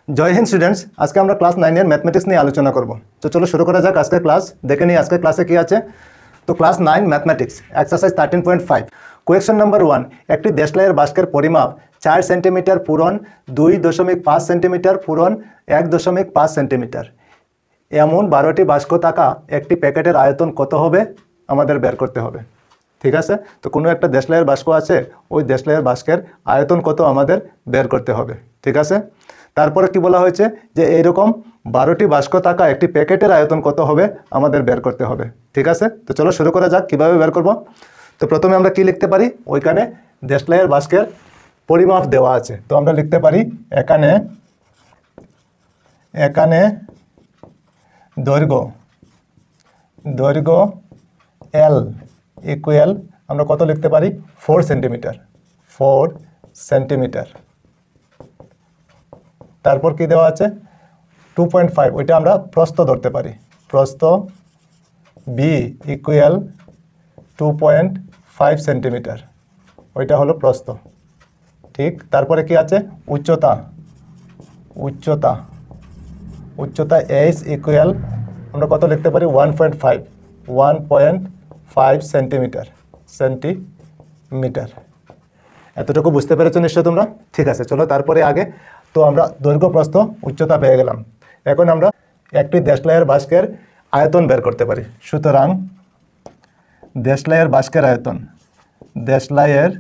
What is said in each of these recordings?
जय हिंद स्टूडेंट्स। आज के আমরা क्लास 9 এর ম্যাথমেটিক্স নিয়ে আলোচনা করব। তো চলো শুরু করা যাক আজকের ক্লাস। দেখে নিই আজকের ক্লাসে কি আছে। তো class 9 mathematics exercise 13.5 question number 1 একটি দেশলাইয়ের বাস্কের পরিমাপ 4 সেন্টিমিটার পূরণ 2.5 সেন্টিমিটার পূরণ 1.5 সেন্টিমিটার এমন 12টি বাস্ক থাকা একটি প্যাকেটের আয়তন কত হবে আমাদের বের করতে হবে। ঠিক আছে, তো কোনো একটা দেশলাইয়ের বাস্ক আছে, ওই দেশলাইয়ের বাস্কের আয়তন কত আমাদের বের করতে হবে। ঠিক আছে, তারপরে কি বলা হয়েছে যে এইরকম 12টি বাস্ক থাকা একটি প্যাকেটের আয়তন কত হবে আমাদের বের করতে হবে। ঠিক আছে, তো চলো শুরু করা যাক কিভাবে বের করব। তো প্রথমে আমরা কি লিখতে পারি, ওইখানে দেশলাইয়ের বাস্কের পরিমাপ দেওয়া আছে, তো আমরা লিখতে পারি এখানে দৈর্ঘ্য এল ইকুয়াল আমরা কত লিখতে পারি 4 সেন্টিমিটার। তারপর কি দেওয়া আছে 2.5, ওইটা আমরা প্রস্থ ধরতে পারি, প্রস্থ বি ইকুয়াল 2.5 সেন্টিমিটার, ওইটা হলো প্রস্থ। ঠিক, তারপরে কি আছে উচ্চতা এইচ ইকুয়াল আমরা কত লিখতে পারি 1.5 সেন্টিমিটার। এতটুকু বুঝতে পেরেছো নিশ্চয় তোমরা। ঠিক আছে, চলো তারপরে আগে। তো আমরা দৈর্ঘ্য প্রস্থ উচ্চতা পেয়ে গেলাম, এখন আমরা একটি দেশলাইয়ের বাস্কের আয়তন বের করতে পারি। সুতরাং দেশলাইয়ের বাস্কের আয়তন, দেশলাইয়ের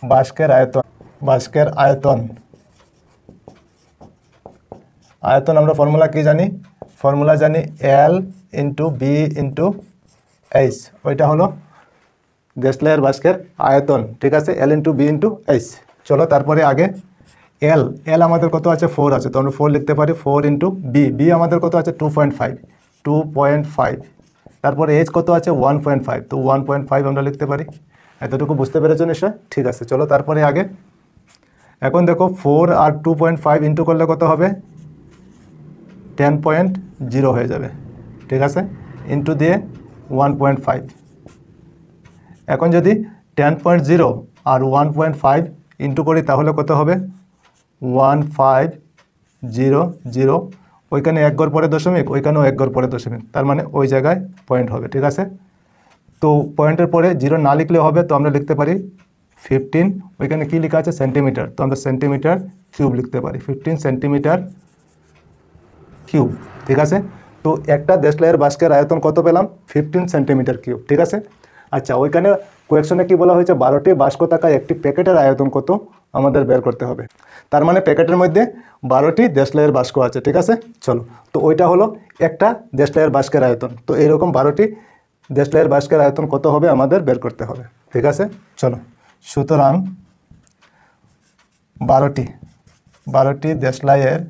বাস্কের আয়তন আমরা ফর্মুলা কি জানি, L into B into H, ওইটা হলো দেশলাইয়ের বাস্কের আয়তন। ঠিক আছে, L into B into H. চলো তারপরে আগে এল আমাদের কত আছে 4 আছে, তো আমরা 4 লিখতে পারি 4 ইন্টু বি আমাদের কত আছে 2.5। তারপরে এইচ কত আছে 1.5, তো 1.5 আমরা লিখতে পারি। এতটুকু বুঝতে পেরেছো নিশ্চয়। ঠিক আছে, চলো তারপরে আগে। এখন দেখো 4 আর 2.5 ইন্টু করলে কত হবে 10.0 হয়ে যাবে। ঠিক আছে, ইন্টু দিয়ে 1.5। এখন যদি 10.0 আর 1.5 ইন্টু করি তাহলে কত হবে 1500, ওইখানে 1 ঘর পরে দশমিক, ওইখানেও 1 ঘর পরে দশমিক, তার মানে ওই জায়গায় পয়েন্ট হবে। ঠিক আছে, তো পয়েন্টের পরে 0 না লিখলে হবে, তো আমরা লিখতে পারি 15, ওইখানে কি লেখা আছে সেন্টিমিটার, তো আমরা সেন্টিমিটার কিউব লিখতে পারি, 15 সেন্টিমিটার কিউব। ঠিক আছে, তো একটা দেশলাইয়ের বাস্কের আয়তন কত পেলাম 15 সেন্টিমিটার কিউব। ঠিক আছে, আচ্ছা ওইখানে কোয়েকশনে কি বলা হয়েছে 12টি বাস্ক থাকা একটি প্যাকেটের আয়তন কত আমাদের বের করতে হবে। তার মানে প্যাকেটের মধ্যে 12টি দেশলাইয়ের বাস্ক আছে। ঠিক আছে, চলো, তো ওইটা হলো একটা দেশলাইয়ের বাস্কের আয়তন। তো এইরকম 12টি দেশলাইয়ের বাস্কের আয়তন কত হবে আমাদের বের করতে হবে। ঠিক আছে, চলো, সুতরাং 12টি দেশলাইয়ের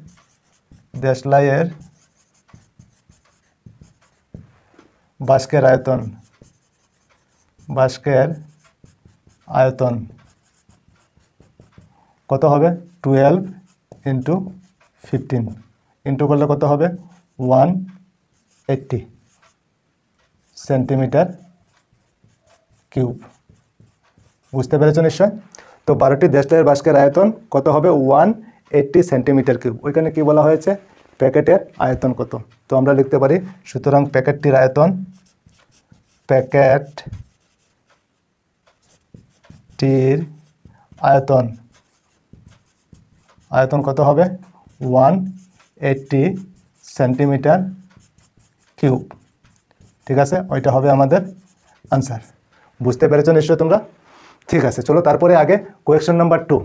বাস্কের আয়তন কত হবে 12 ইন্টু 15 ইন্টু করলে কত হবে 180 সেন্টিমিটার কিউব। বুঝতে পেরেছো নিশ্চয়। তো 12টি দেশলাইয়ের বাস্কের আয়তন কত হবে 180 সেন্টিমিটার কিউব। ওইখানে কি বলা হয়েছে প্যাকেটের আয়তন কত, তো আমরা লিখতে পারি সুতরাং প্যাকেটটির আয়তন কত হবে 180 সেন্টিমিটার কিউব। ঠিক আছে, ওইটা হবে আমাদের আনসার। বুঝতে পেরেছো নিশ্চয় তোমরা। ঠিক আছে, চলো তারপরে আগে কোয়েশ্চন নাম্বার 2।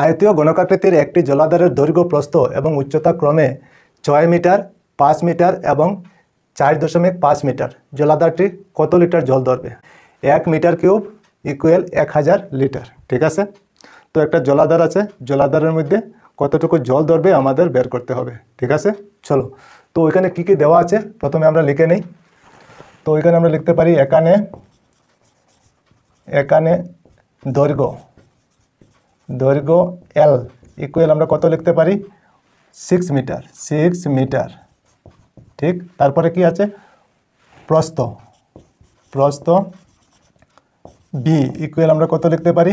আয়তীয় গণকাকৃতির একটি জলাধারের দৈর্ঘ্য প্রস্থ এবং উচ্চতা ক্রমে 6 মিটার 5 মিটার এবং 4.5 মিটার। জলাধারটি কত লিটার জল ধরবে? 1 মিটার কিউব ইকুয়াল 1000 লিটার। ঠিক আছে, তো একটা জলাধার আছে, জলাধারের মধ্যে কতটুকু জল ধরবে আমাদের বের করতে হবে। ঠিক আছে, চলো, তো ওইখানে কি কি দেওয়া আছে প্রথমে আমরা লিখে নিই। তো ওইখানে আমরা লিখতে পারি এখানে দৈর্ঘ্য এল ইকুয়াল আমরা কত লিখতে পারি 6 মিটার। ঠিক, তারপরে কি আছে প্রস্থ বি ইকুয়াল আমরা কত লিখতে পারি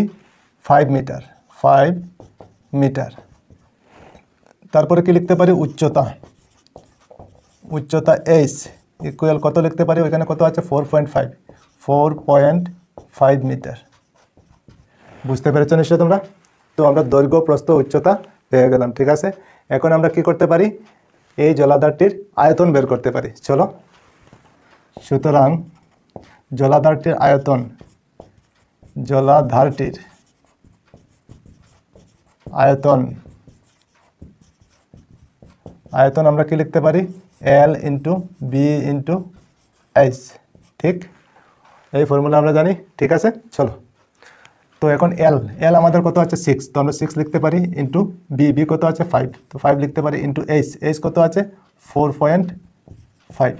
5 মিটার 5 মিটার। তারপরে কি লিখতে পারি উচ্চতা এইচ ইকুয়াল কত লিখতে পারি, ওইখানে কত আছে 4.5 মিটার। বুঝতে পেরেছো নিশ্চয় তোমরা? তো আমরা দৈর্ঘ্য প্রস্থ উচ্চতা পেয়ে গেলাম, ঠিক আছে। এখন আমরা কি করতে পারি, এই জলাধারটির আয়তন বের করতে পারি। চলো, সুতরাং জলাধারটির আয়তন আমরা কি লিখতে পারি L into B into H, ঠিক। এই ফর্মুলা আমরা জানি, ঠিক আছে। চলো, তো এখন L আমাদের কত আছে 6, তো আমরা 6 লিখতে পারি ইন্টু বি কত আছে 5, তো 5 লিখতে পারি ইন্টু এইচ কত আছে 4.5।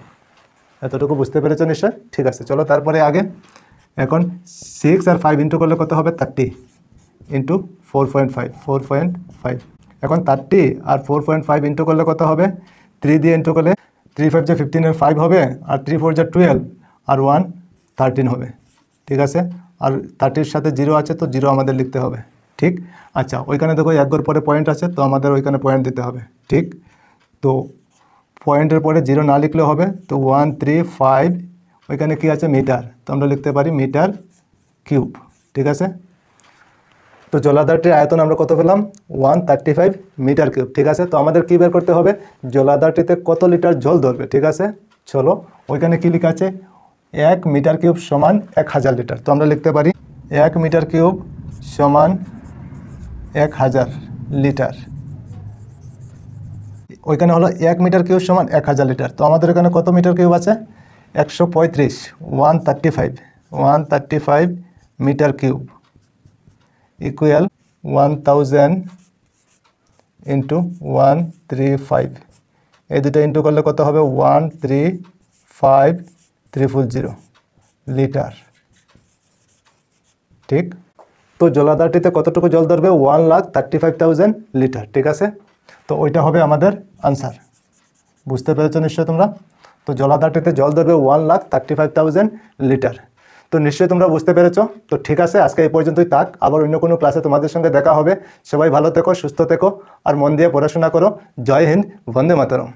এতটুকু বুঝতে পেরেছো নিশ্চয়? ঠিক আছে, চলো তারপরে আগে। এখন 6 আর 5 ইন্টু করলে কত হবে 30 ইন্টু 4.5। এখন 30 আর 4.5 ইন্টু করলে কত হবে, 3 দিয়ে ইন্টু করলে 3 5 যা 15 এর 5 হবে, আর 3 4 যা 12, আর 1 13 হবে, ঠিক আছে। আর 30-র সাথে 0 আছে, তো 0 আমাদের লিখতে হবে, ঠিক। আচ্ছা, ওইখানে দেখো এক ঘর পরে পয়েন্ট আছে, তো আমাদের ওইখানে পয়েন্ট দিতে হবে, ঠিক। তো পয়েন্টের পরে 0 না লিখলেও হবে, তো 1 3 5, ওইখানে কি আছে মিটার, তো আমরা লিখতে পারি মিটার কিউব, ঠিক আছে। তো জলাধারটির আয়তন আমরা কত পেলাম 135 মিটার কিউব, ঠিক আছে। তো আমাদের কী বের করতে হবে, জলাধারটিতে কত লিটার জল ধরবে, ঠিক আছে। চলো, ওইখানে কি লেখা আছে 1 মিটার কিউব সমান 1000 লিটার, তো আমরা লিখতে পারি 1 মিটার কিউব সমান 1000 লিটার। ওইখানে হলো 1 মিটার কিউব সমান 1000 লিটার, তো আমাদের এখানে কত মিটার কিউব আছে 135, 135 মিটার কিউব ইকুয়াল 1000 ইন্টু 135, এই দুটো ইন্টু করলে কত হবে 135,300 লিটার, ঠিক। তো জলাধারটিতে কতটুকু জল ধরবে 1,35,000 লিটার, ঠিক আছে। তো ওইটা হবে আমাদের আনসার। বুঝতে পেরেছো নিশ্চয় তোমরা? তো জলাধারটিতে জল ধরবে 1,35,000 লিটার। তো নিশ্চয়ই তোমরা বুঝতে পেরেছো। তো ঠিক আছে, আজকে এই পর্যন্তই থাক, আবার অন্য কোনো ক্লাসে তোমাদের সঙ্গে দেখা হবে। সবাই ভালো থেকো, সুস্থ থেকো, আর মন দিয়ে পড়াশোনা করো। জয় হিন্দ, বন্দে মাতরম।